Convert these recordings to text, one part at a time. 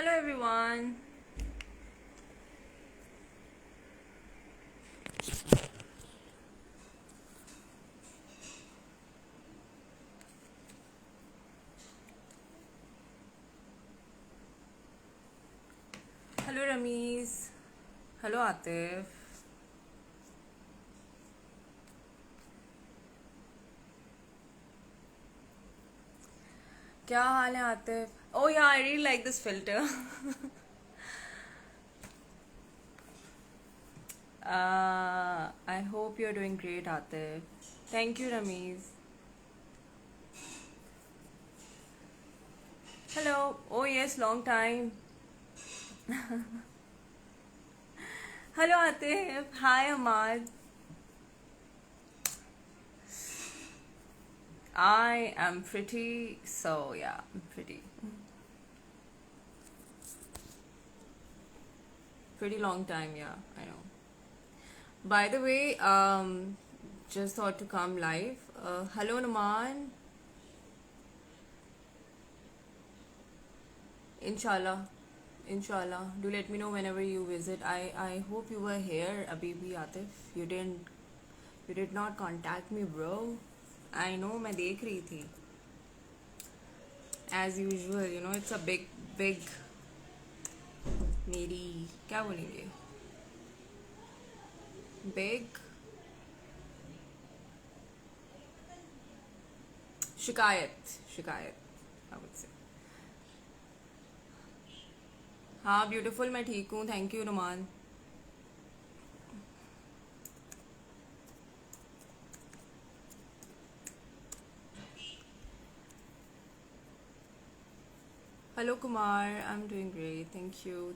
Hello everyone. Hello Rameez. Hello Atif. क्या हाल है Atif? Oh yeah, I really like this filter. I hope you're doing great, Atif. Thank you, Rameez. Hello. Oh yes, long time. Hello Atif. Hi Ahmad. I am pretty. So yeah, I'm pretty. Pretty long time. Yeah, I know. By the way, just thought to come live. Hello Naman. Inshallah. Inshallah. Do let me know whenever you visit. I hope you were here, Abibi Atif. You did not contact me, bro. I know मैं देख रही थी. As usual, it's a big मेरी क्या बोलेंगे? Big शिकायत I would say. हाँ beautiful मैं ठीक हूँ thank you Numan. Hello Kumar, I'm doing great. Thank you.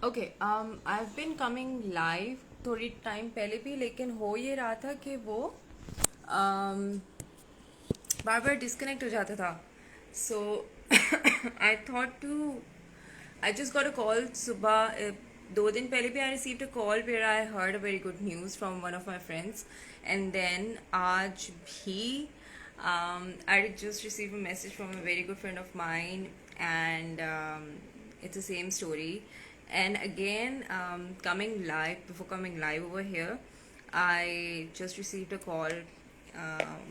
Okay, I've been coming live थोड़ी टाइम पहले भी, लेकिन हो ये रहा था कि वो बार बार डिस्कनेक्ट हो जाता था. So I thought to I just got a call सुबह. 2 दिन पहले भी I received a call where I heard a very good news from one of my friends. And then आज भी I just receive a message from a very good friend of mine and it's the same story. And again, before coming live over here, I just received a call um,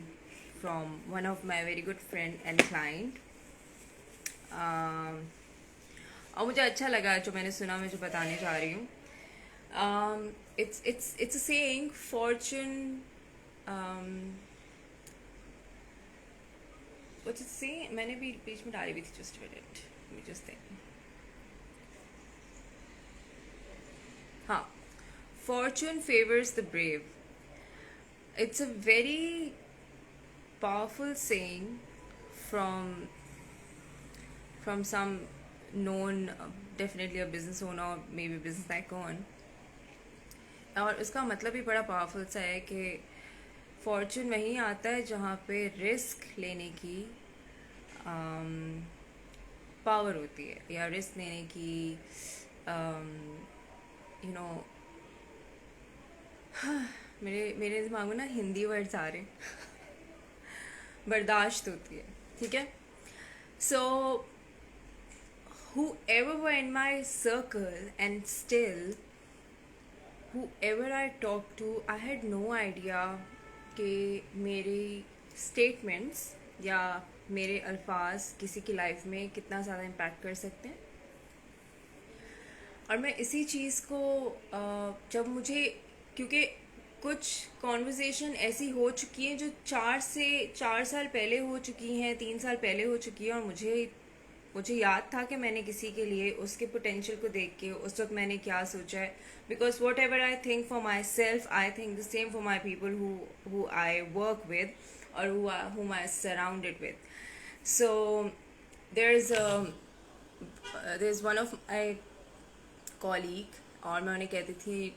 from one of my very good friend and client. और मुझे अच्छा लगा जो मैंने सुना, मैं जो बताने जा रही हूँ. It's a saying, fortune. What's it say? मैंने भी पेज में डाली हुई थी. Just a minute. Let me just think. हाँ, fortune favors the brave. It's a very powerful saying from some known, definitely a business owner or maybe business icon. और उसका मतलब भी बड़ा पावरफुल सा है कि फॉर्चून वहीं आता है जहाँ पे रिस्क लेने की पावर होती है, या रिस्क लेने की यू नो मेरे दिमाग में ना हिंदी वर्ड्स आ रहे हैं. बर्दाश्त होती है, ठीक है. सो whoever were in my circle, and still whoever I talked to, I had no idea कि मेरे स्टेटमेंट्स या मेरे अल्फाज किसी की लाइफ में कितना ज़्यादा इम्पैक्ट कर सकते हैं. और मैं इसी चीज़ को जब मुझे, क्योंकि कुछ कॉन्वर्जेसन ऐसी हो चुकी हैं जो 4 साल पहले हो चुकी हैं, 3 साल पहले हो चुकी है, और मुझे याद था कि मैंने किसी के लिए उसके पोटेंशियल को देख के उस वक्त मैंने क्या सोचा है. Because what ever I think for my self, I think the same for my people who I work with और whom I surrounded with. So there's one of my colleague, और मैं उन्हें कहती थी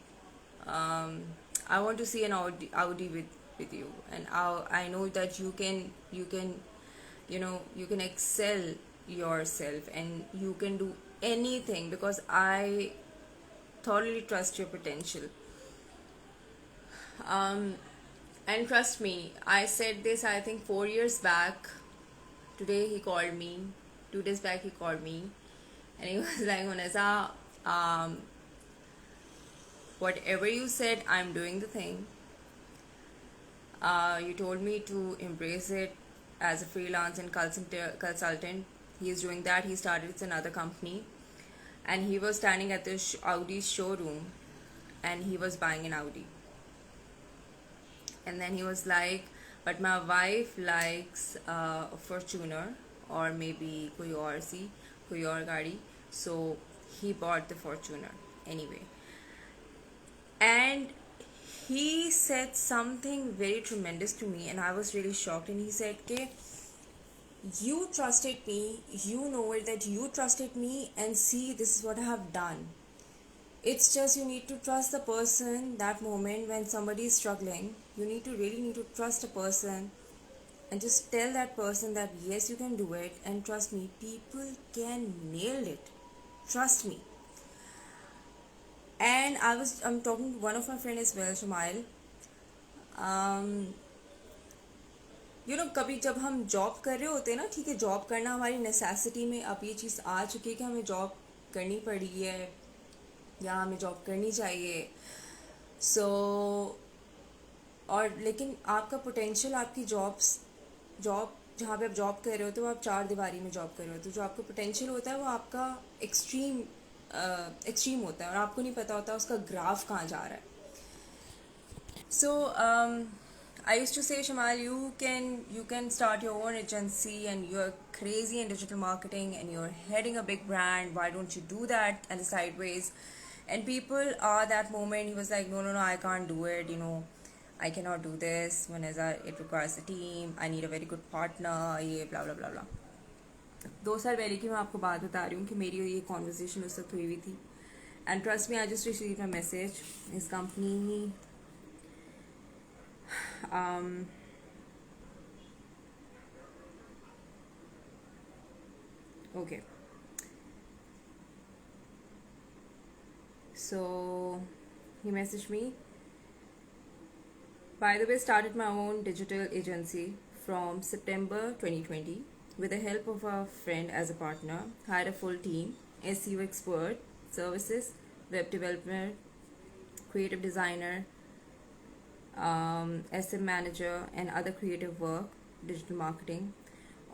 I want to see an Audi with you, and I know that you can you can excel yourself and you can do anything because I thoroughly trust your potential. Um, and trust me, I said this I think 4 years back. Today he called me. 2 days back he called me, and he was like, Vanessa, whatever you said, I'm doing the thing. You told me to embrace it as a freelance and consultant. He is doing that. He started it's another company, and he was standing at the Audi showroom, and he was buying an Audi. And then he was like, but my wife likes a Fortuner or maybe कोई और गाड़ी. So he bought the Fortuner anyway. And he said something very tremendous to me, and I was really shocked. And he said, "Okay, you trusted me. You know it that you trusted me, and see, this is what I have done. It's just you need to trust the person that moment when somebody is struggling. You really need to trust a person and just tell that person that yes, you can do it, and trust me, people can nail it. Trust me." And I'm talking to one of my friend as well, Shumail. um, कभी जब हम job कर रहे होते हैं ना, ठीक है, जॉब करना हमारी नेसेसिटी में अब ये चीज़ आ चुकी है कि हमें जॉब करनी पड़ी है या हमें जॉब करनी चाहिए. और लेकिन आपका पोटेंशियल, आपकी जॉब जहाँ पे आप जॉब कर रहे होते हो, आप चार दीवारी में जॉब कर रहे होते हो. जो आपका पोटेंशियल होता है वो आपका एक्सट्रीम होता है, और आपको नहीं पता होता उसका ग्राफ कहाँ जा रहा है. So I used to say, Shamal, you can start your own agency, and you're crazy in digital marketing, and you're heading a big brand. Why don't you do that and sideways? And people are that moment. He was like, no, I can't do it. I cannot do this. It requires a team. I need a very good partner. ये blah blah blah blah. 2 साल पहले की मैं आपको बात बता रही हूँ कि मेरी ये कॉन्वर्जेशन उस वक्त हुई हुई थी. And trust me, I just received a message. His company okay, so he messaged me, by the way, started my own digital agency from September 2020 with the help of a friend as a partner. Hired a full team, SEO expert, services, web developer, creative designer, SM manager and other creative work, digital marketing.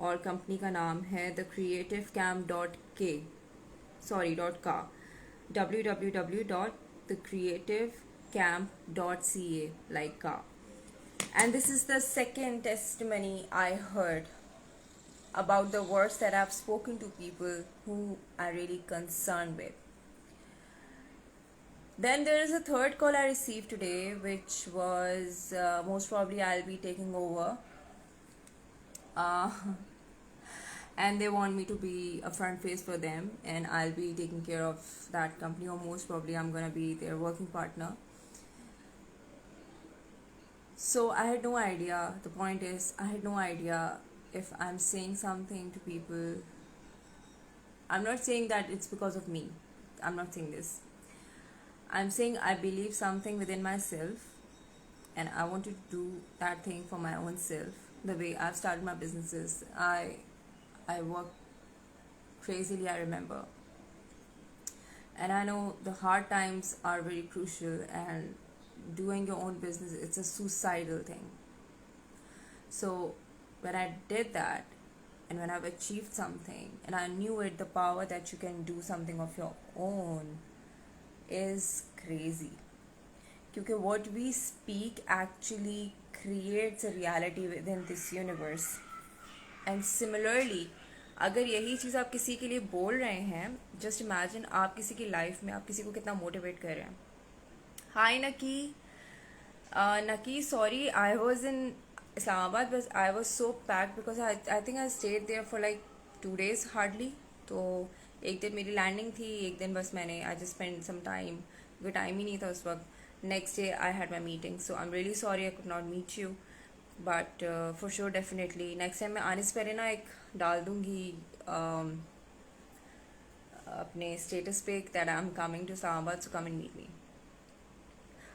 और company का नाम है the creative camp .ca www.thecreativecamp.ca like ka. And this is the second testimony I heard about the words that I've spoken to people who are really concerned with. Then there is a third call I received today, which was most probably I'll be taking over. And they want me to be a front face for them, and I'll be taking care of that company, or most probably I'm gonna be their working partner. So I had no idea. The point is, I had no idea if I'm saying something to people. I'm not saying that it's because of me. I'm not saying this. I'm saying I believe something within myself, and I want to do that thing for my own self. The way I've started my businesses, I work crazily, I remember. And I know the hard times are very crucial, and doing your own business, it's a suicidal thing. So when I did that, and when I've achieved something, and I knew it, the power that you can do something of your own is crazy. Because what we speak actually creates a reality within this universe. And similarly, अगर यही चीज़ आप किसी के लिए बोल रहे हैं, just imagine आप किसी की लाइफ में आप किसी को कितना मोटिवेट कर रहे हैं. हाय नकी, sorry, I was in Islamabad, बस I was so packed because I think I stayed there for like 2 days hardly. तो एक दिन मेरी लैंडिंग थी, एक दिन बस मैंने I just spend some time, क्योंकि टाइम ही नहीं था उस वक्त. Next day I had my meeting, so I am really sorry I could not meet you. But for sure definitely next time मैं आने से पहले ना एक डाल दूँगी अपने स्टेटस पे that I am coming to Islamabad, so come and meet me.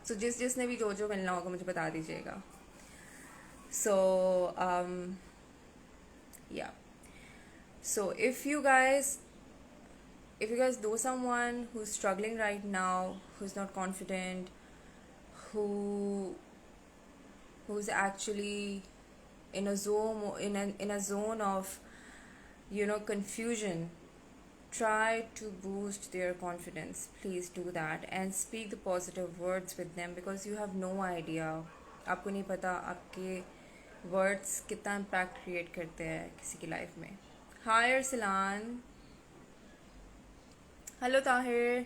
So जिसने भी जो मिलना होगा मुझे बता दीजिएगा. So yeah. So if you guys know someone who's struggling right now, who's not confident, who who's actually in a zone of confusion, try to boost their confidence. Please do that and speak the positive words with them, because you have no idea. आपको नहीं पता आपके words कितना impact create करते हैं किसी की life में. Hi Arsalan. Hello Tahir.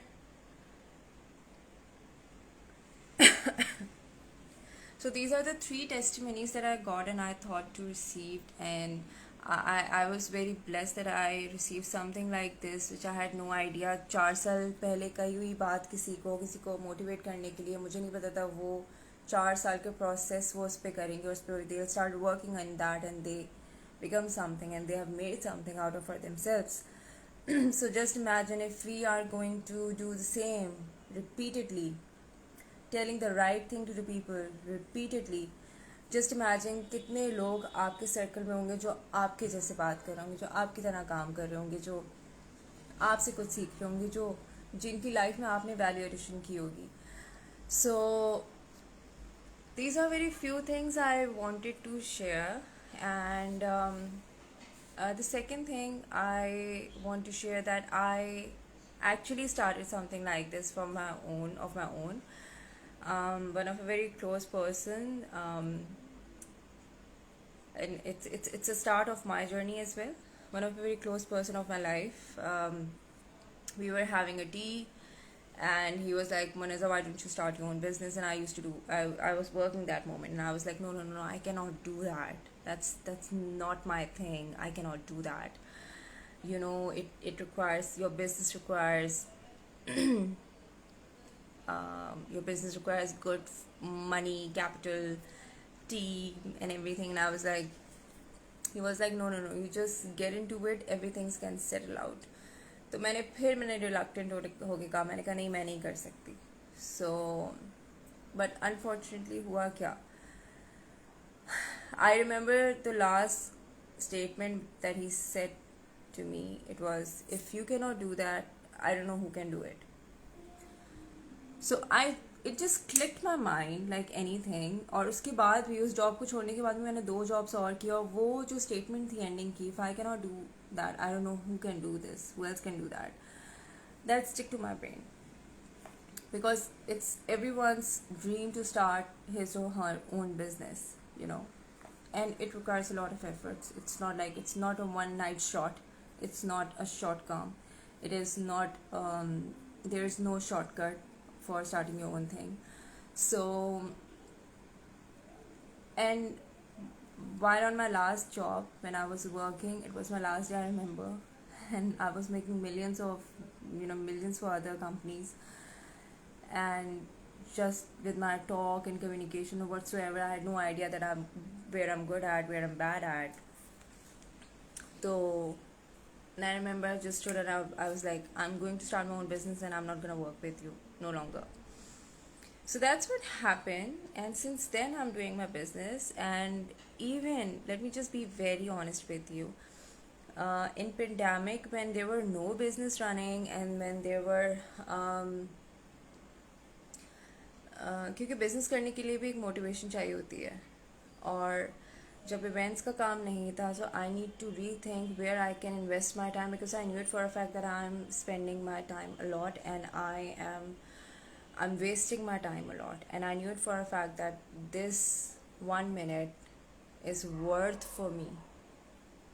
So these are the 3 testimonies that I got and I thought to receive, and I was very blessed that I received something like this, which I had no idea. 4 साल पहले कही हुई बात किसी को motivate करने के लिए, मुझे नहीं पता था वो 4 साल के प्रोसेस वो उस पर करेंगे, उस पर they'll start working on that and they become something and they have made something out of for themselves. So just imagine if we are going to do the same repeatedly, telling the right thing to the people repeatedly. Just imagine कितने लोग आपके circle में होंगे जो आपके जैसे बात कर रहे होंगे, जो आपकी तरह काम कर रहे होंगे, जो आपसे कुछ सीख रहे होंगे, जो जिनकी लाइफ में आपने वैल्यू एडिशन की होगी. So these are very few things I wanted to share, and the second thing I want to share that I actually started something like this from my own. One of a very close person, and it's a start of my journey as well. One of a very close person of my life. We were having a tea, and he was like, Moneza, why don't you start your own business? And I was working that moment, and I was like, no, I cannot do that. That's not my thing. I cannot do that. It requires, your business requires good money, capital, team, and everything. And he was like, no, you just get into it, everything can settle out. तो मैंने reluctant हो के कहा, मैंने कहा नहीं, मैं नहीं कर सकती. So but unfortunately हुआ क्या, I remember the last statement that he said to me. It was, if you cannot do that, I don't know who can do it. So it just clicked my mind like anything. और उसके बाद भी, उस job को छोड़ने के बाद भी मैंने 2 जॉब्स और की, और वो जो स्टेटमेंट थी एंडिंग की, if I cannot do that, I don't know who can do this, who else can do that, that stick to my brain, because it's everyone's dream to start his or her own business, and it requires a lot of efforts. It's not a one night shot. It's not a shortcome. It is not there is no shortcut for starting your own thing. So, and while on my last job, when I was working, it was my last day, I remember, and I was making millions for other companies, and just with my talk and communication or whatsoever, I had no idea that where I'm good at, where I'm bad at. So, and I remember I just stood and I was like, I'm going to start my own business and I'm not going to work with you no longer. So that's what happened, and since then I'm doing my business. And even, let me just be very honest with you, in pandemic, when there were no business running, and when there were क्योंकि business करने के लिए भी एक motivation चाहिए होती है, और जब इवेंट्स का काम नहीं था, so I need to rethink where I can invest my time, because I knew it for a fact that I am spending my time a lot, and I'm wasting my time a lot, and I knew it for a fact that this 1 minute is worth for me,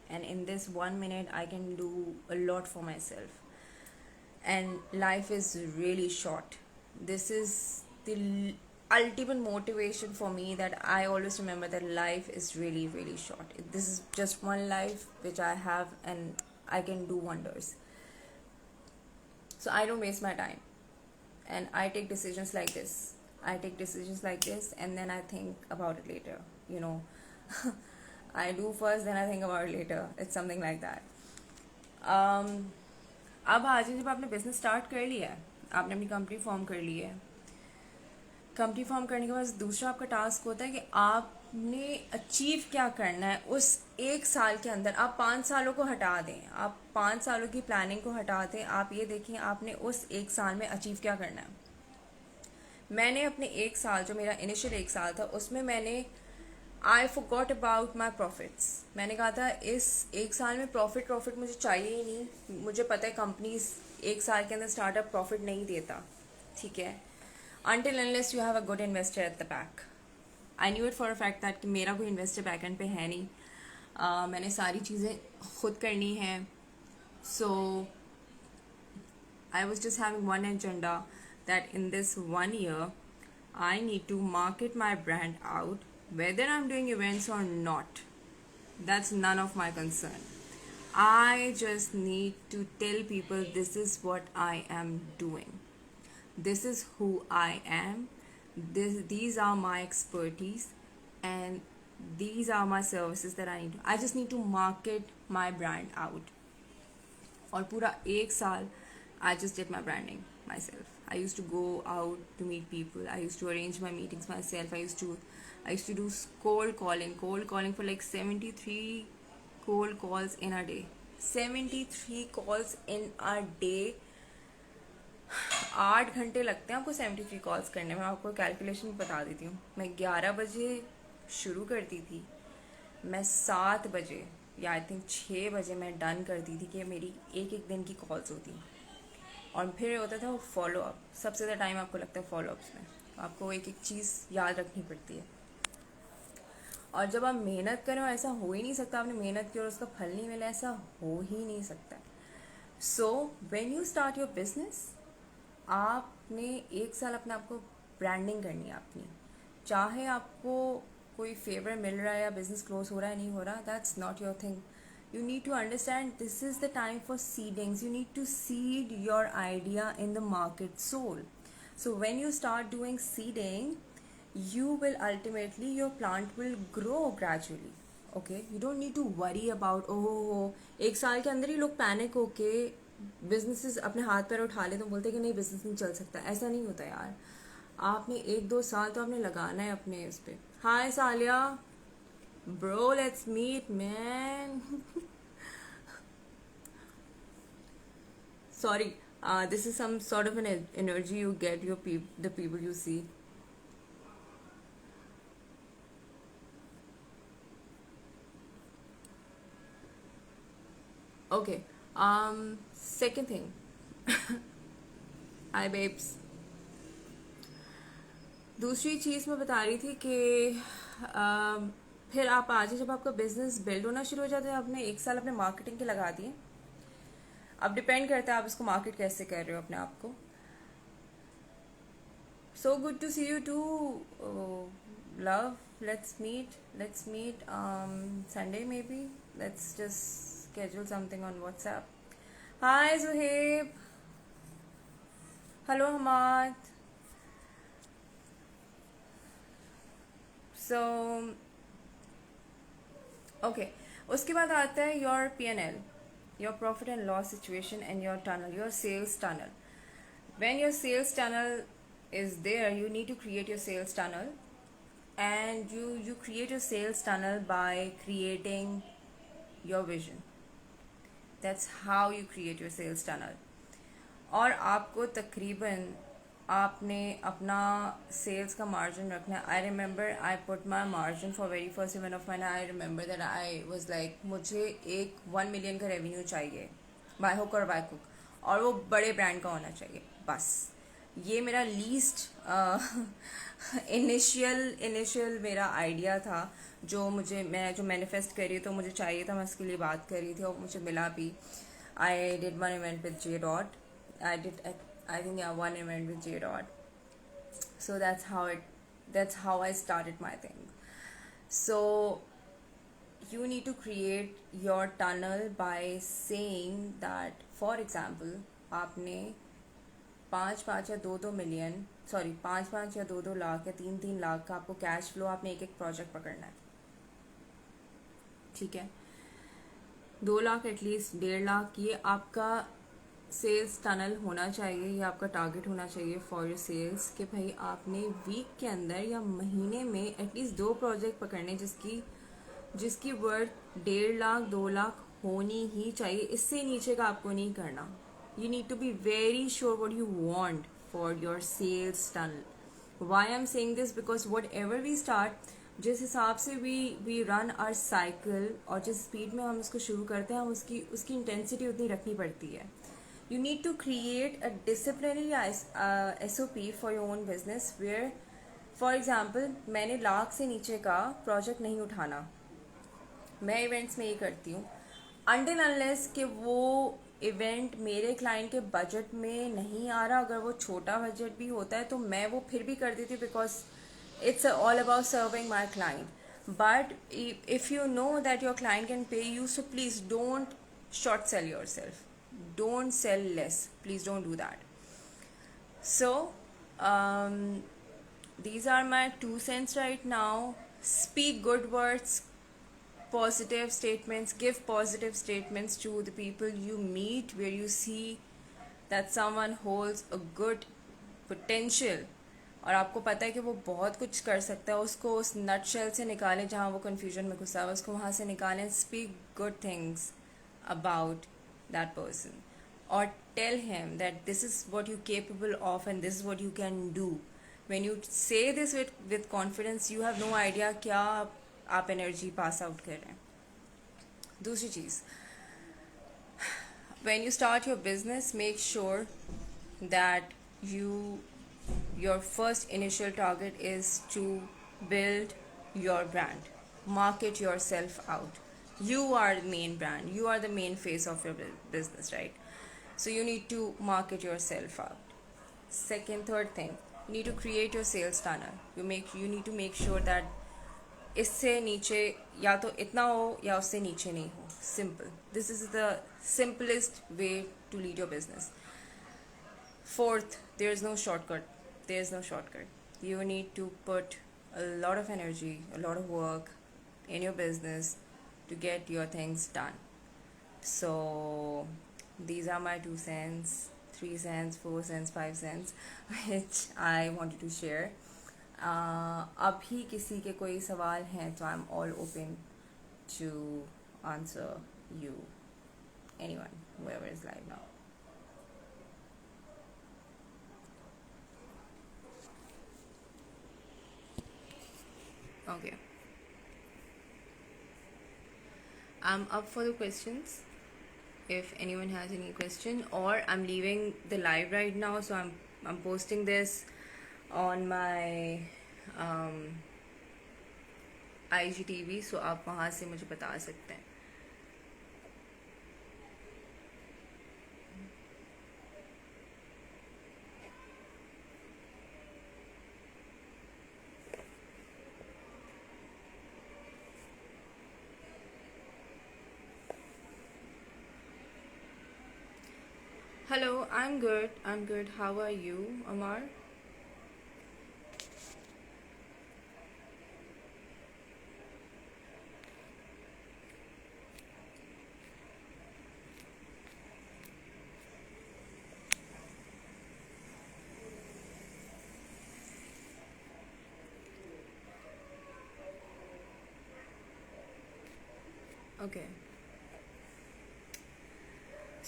and in this 1 minute I can do a lot for myself. And life is really short. This is the ultimate motivation for me, that I always remember that life is really, really short. This is just one life which I have, and I can do wonders. So I don't waste my time, and I take decisions like this. And then I think about it later, I do first, then I think about it later. It's something like that. अब आज जब आपने business start कर लिया है, आपने अपनी company form कर ली है, कंपनी फॉर्म करने के बाद दूसरा आपका टास्क होता है कि आपने अचीव क्या करना है उस एक साल के अंदर। आप 5 सालों को हटा दें, आप 5 सालों की प्लानिंग को हटा दें, आप ये देखें आपने उस एक साल में अचीव क्या करना है। मैंने अपने एक साल, जो मेरा इनिशियल एक साल था, उसमें मैंने I forgot about my profits. मैंने कहा था इस एक साल में प्रॉफिट मुझे चाहिए ही नहीं। मुझे पता है कंपनीज एक साल के अंदर स्टार्टअप प्रॉफिट नहीं देता, ठीक है, until unless you have a good investor at the back. I knew it for a fact that कि मेरा कोई इन्वेस्टर बैक एंड पे है नहीं। मैंने सारी चीज़ें खुद करनी है। सो I was just having one agenda, that in this 1 year I need to market my brand out, whether I'm doing events or not. That's none of my concern. I just need to tell people this is what I am doing. This is who I am. These are my expertise, and these are my services that I need. I just need to market my brand out. और पूरा एक साल I just did my branding myself. I used to go out to meet people. I used to arrange my meetings myself. I used to do cold calling for like 73 cold calls in a day. 73 calls in a day. 8 घंटे लगते हैं आपको 73 calls करने में। आपको calculation बता देती हूँ। मैं 11 बजे शुरू करती थी, मैं 7 बजे या आई थिंक 6 बजे मैं डन करती थी कि मेरी एक एक दिन की कॉल्स होती। और फिर होता था वो फॉलो अप। सबसे ज़्यादा टाइम आपको लगता है फॉलो अप्स में। आपको एक एक चीज़ याद रखनी पड़ती है। और जब आप मेहनत करें, ऐसा हो ही नहीं सकता आपने मेहनत की और उसका फल नहीं मिला, ऐसा हो ही नहीं सकता। So when you start your business, आपने एक साल अपने आपको ब्रांडिंग करनी है अपनी। चाहे आपको कोई फेवर मिल रहा है या बिजनेस क्लोज हो रहा है नहीं हो रहा, that's not your thing. You need to understand this is the time for seedings. You need to seed your idea in the market soul. So when you start doing seeding, you will ultimately, your plant will grow gradually. Okay, you don't need to worry about एक साल के अंदर ही लोग panic होके businesses अपने हाथ पैर उठा ले तो बोलते कि नहीं बिजनेस नहीं चल सकता। ऐसा नहीं होता यार। आपने 1-2 साल तो आपने लगाना है अपने इस पे। हाय सालिया bro, let's meet man. Sorry, this is some sort of an energy you get the people you see. Okay, second thing. Hi babes. दूसरी चीज़ मैं बता रही थी कि फिर आप आज जब आपका बिजनेस बिल्ड होना शुरू हो जाता है, आपने एक साल अपने मार्केटिंग के लगा दिए। अब डिपेंड करता है आप इसको मार्केट कैसे कर रहे हो अपने आप को। So good to see you too love. Let's meet Sunday maybe. Let's just schedule something on WhatsApp. Hi Zuhaib. Hello Hamad. So okay, उसके बाद आता है your P&L, your profit and loss situation, and your tunnel, your sales tunnel. When your sales tunnel is there, you need to create your sales tunnel, and you create your sales tunnel by creating your vision. That's how you create your sales tunnel. और आपको तकरीबन आपने अपना sales का margin रखना है। I remember I put my margin for very first event of mine. I remember that I was like मुझे 1 million का रेवेन्यू चाहिए बाय हुक और बाय कुक, और वो बड़े ब्रांड का होना चाहिए। बस ये मेरा लीस्ट इनिशियल मेरा आइडिया था, जो मैं जो मैनिफेस्ट कर रही तो मुझे चाहिए था। मैं उसके लिए बात कर रही थी और मुझे मिला भी। I did one event with J Dot. I think yeah, one event with J Dot. So that's how I started my thing. So you need to create your tunnel by saying that, for example, आपने 5 या 2 million, sorry 5 या 2 लाख या 3 लाख का आपको cash flow, आपने एक project पकड़ना है, ठीक है। 2 लाख एटलीस्ट, 1.5 लाख, ये आपका सेल्स टनल होना चाहिए, ये आपका टारगेट होना चाहिए फॉर योर सेल्स कि भाई आपने वीक के अंदर या महीने में एटलीस्ट 2 प्रोजेक्ट पकड़ने जिसकी जिसकी वर्थ 1.5 लाख 2 लाख होनी ही चाहिए। इससे नीचे का आपको नहीं करना। You need to be very sure what you want for your sales tunnel. Why I am saying this because whatever we start, जिस हिसाब से वी रन आवर साइकिल और जिस स्पीड में हम उसको शुरू करते हैं, हम उसकी इंटेंसिटी उतनी रखनी पड़ती है। You need to create a disciplinary SOP for your own business where, for example, मैंने लाख से नीचे का प्रोजेक्ट नहीं उठाना। मैं इवेंट्स में ये करती हूँ until unless कि वो इवेंट मेरे क्लाइंट के बजट में नहीं आ रहा। अगर वो छोटा बजट भी होता है तो मैं वो फिर भी कर देती हूँ because it's all about serving my client. But if you know that your client can pay you, so please don't short sell yourself. Don't sell less. Please don't do that. So, um, these are my 2 cents right now. Speak good words, positive statements, give positive statements to the people you meet where you see that someone holds a good potential और आपको पता है कि वो बहुत कुछ कर सकता है। उसको उस नट शेल से निकालें जहाँ वो कन्फ्यूजन में घुसा है, उसको वहाँ से निकालें। Speak good things about that person और tell him that this is what you capable of and this is what you can do. When you say this with confidence, you have no idea क्या आप energy pass out कर रहे हैं। दूसरी चीज़, when you start your business, make sure that your first initial target is to build your brand, market yourself out. You are the main brand, you are the main face of your business, right? So you need to market yourself out. Second, third thing, you need to create your sales tunnel. You need to make sure that इससे नीचे या तो इतना हो या उससे नीचे नहीं हो। Simple, this is the simplest way to lead your business. Fourth, there is no shortcut, there is no shortcut. You need to put a lot of energy, a lot of work in your business to get your things done. So these are my 2 cents, 3 cents, 4 cents, 5 cents which I wanted to share. अभी किसी के कोई सवाल हैं तो I am all open to answer you, anyone whoever is live now. Okay, I'm up for the questions if anyone has any question, or I'm leaving the live right now, so I'm posting this on my IGTV, so आप वहाँ से मुझे बता सकते हैं। Hello, I'm good. I'm good. How are you, Amar? Okay.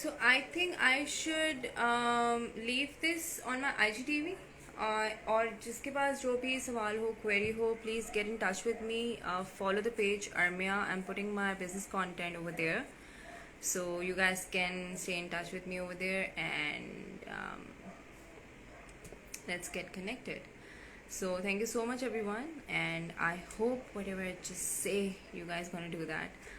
So I think I should leave this on my IGTV. और जिसके पास जो भी सवाल हो, क्वेरी हो, please get in touch with me. Follow the page Armia. I'm putting my business content over there, so you guys can stay in touch with me over there, and let's get connected. So thank you so much, everyone, and I hope whatever I just say, you guys gonna do that.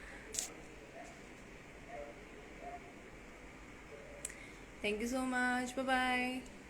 Thank you so much. Bye bye.